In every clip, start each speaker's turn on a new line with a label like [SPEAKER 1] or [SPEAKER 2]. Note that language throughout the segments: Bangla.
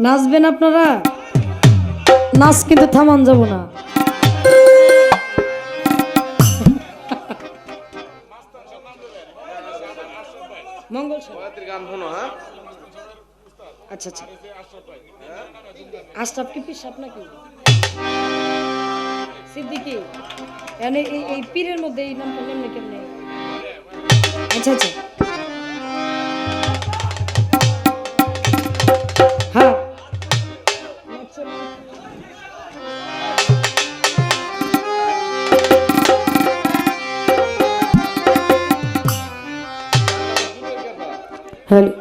[SPEAKER 1] নাচবেন আপনারা? নাচ কিন্তু থামান যাব না। মঙ্গল গান শোনো। হ্যাঁ, আচ্ছা আচ্ছা। আশরাফ কি পিসাব নাকি সিদ্দিকি? মানে এই পীরের মধ্যে এই নামটা নেমনে কেমনে? আচ্ছা আচ্ছা, হ্যাঁ। হ্যালো,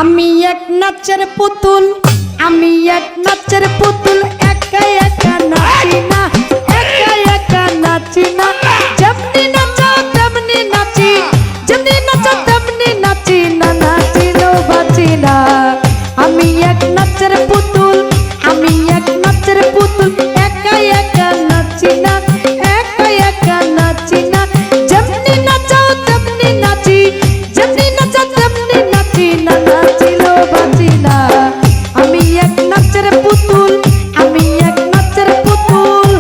[SPEAKER 1] আমি এক নাচের পুতুল, আমি এক নাচের পুতুল, একা একা নাচি না, একা একা নাচি না, যেমনি নাচাও তেমনি নাচি, যেমনি নাচাও তেমনি নাচি না, নাচিলেও বাঁচি না। আমি এক নাচের পুতুল, আমি এক নাচের পুতুল, একা একা নাচি না, একা একা নাচি না, যেমনি নাচাও তেমনি নাচি, যেমনি নাচাও তেমনি নাচি না, নাচিলেও বাঁচি না। আমি এক নাচের পুতুল, আমি এক নাচের পুতুল।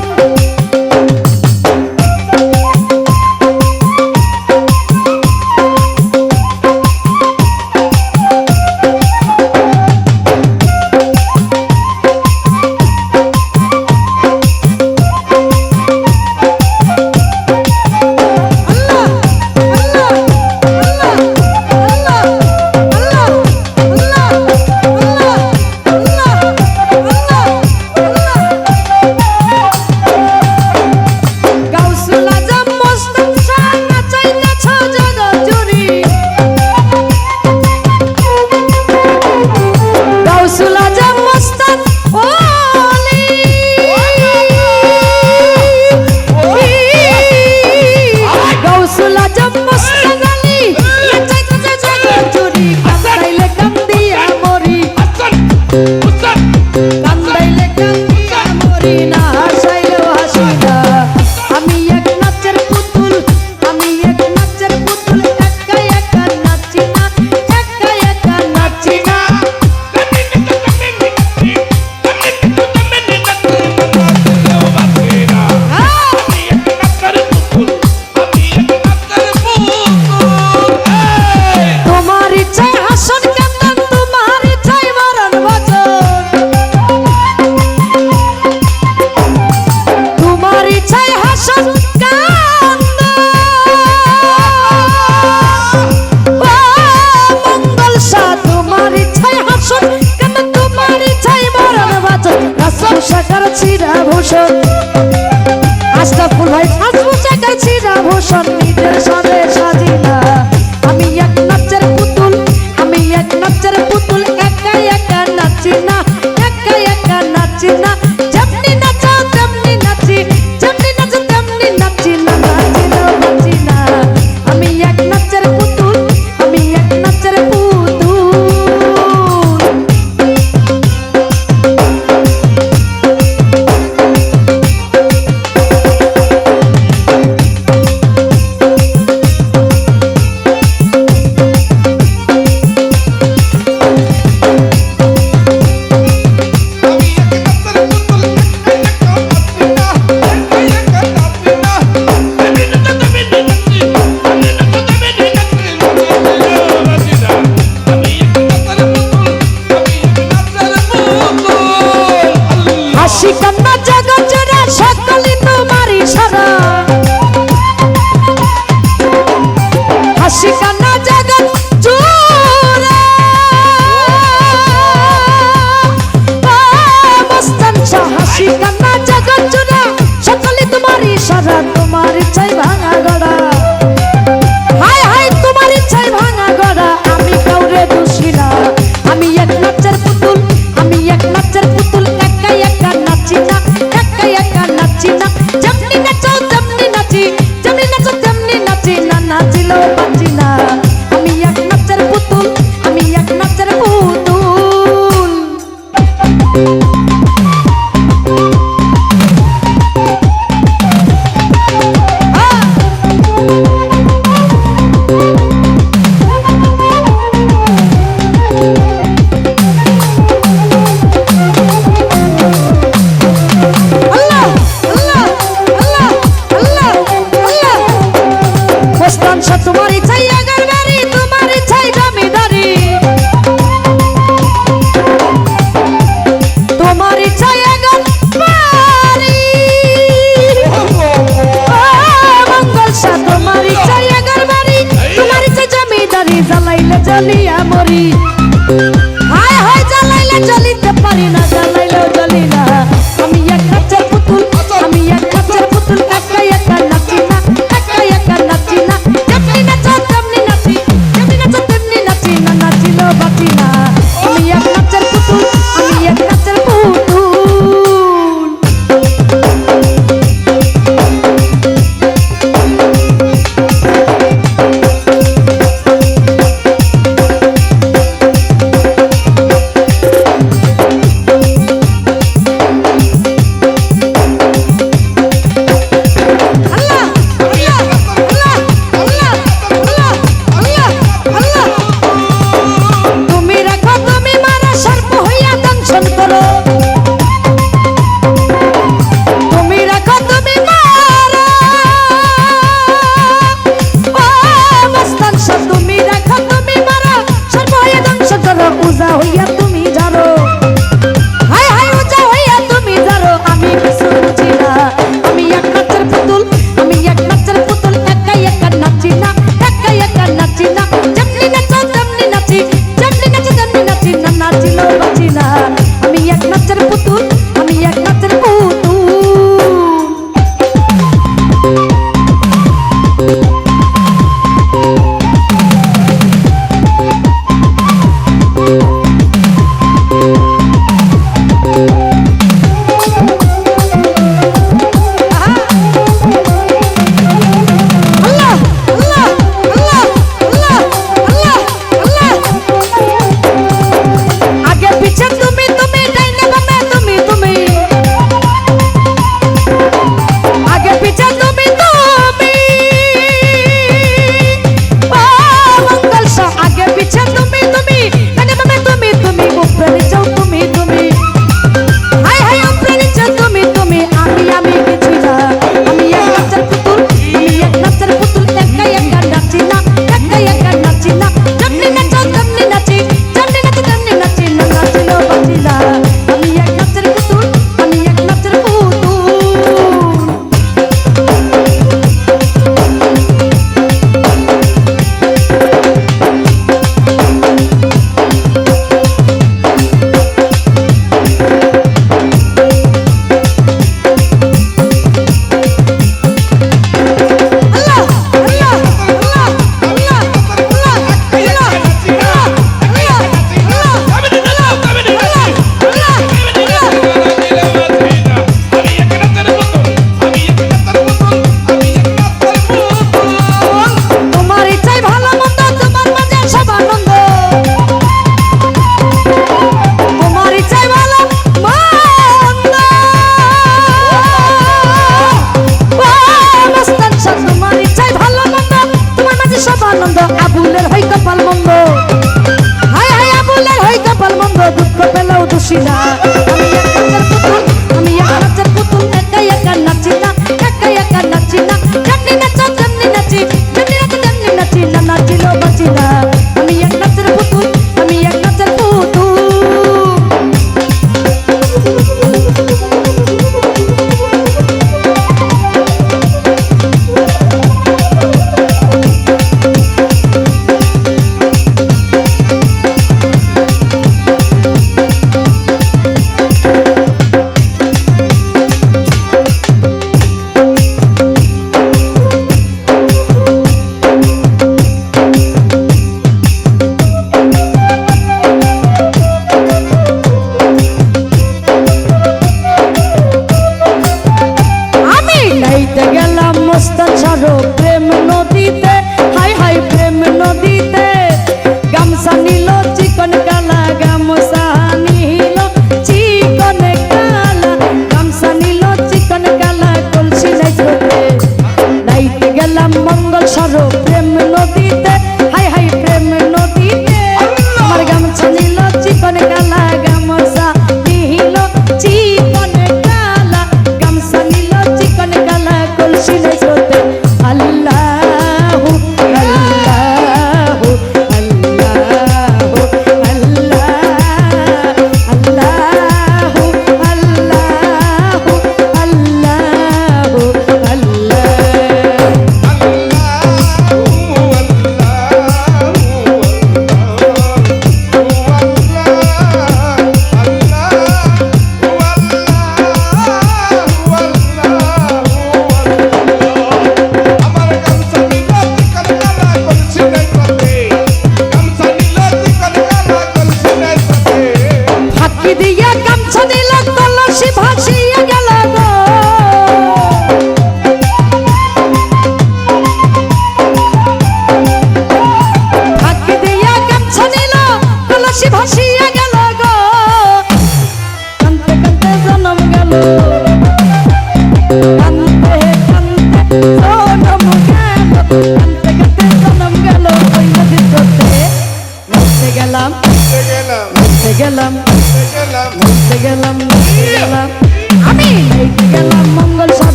[SPEAKER 1] আশরাফুল ভাই সাজভূষাকার ছিড়া ভূষণ নিজের সাজে সাজিনা। আমি এক নাচের পুতুল, আমি এক নাচের পুতুল, একা একা নাচি না, একা একা নাচি না, যেমনি নাচাও তেমনি নাচি, যেমনি নাচাও তেমনি নাচি না, নাচিলেও বাঁচি না। আমি এক নাচের পুতুল, আমি এক নাচের পুতুল। মস্তান শাহ তোমার ইচ্ছাই আগার বাড়ি তোমার ইচ্ছাই জমিদারি তোমার ইচ্ছাই আগার বাড়ি মঙ্গল শাহ তোমার ইচ্ছাই আগার বাড়ি তোমার ইচ্ছাই জমিদারি জ্বালাইলে জ্বলিয়া মরি হায় হায় জ্বালাইলে জ্বলিতে পারি না জ্বালাইলেও জ্বলি না আমি এক কাচের পুতুল আমি এক কাচের পুতুল একা একা নাচি না একা একা নাচি না যেমনি নাচো তেমনি নাচি যেমনি নাচো তেমনি নাচি না নাচিলেও বাঁচি না আমি এক কাচের পুতুল আমি এক কাচের পুতুল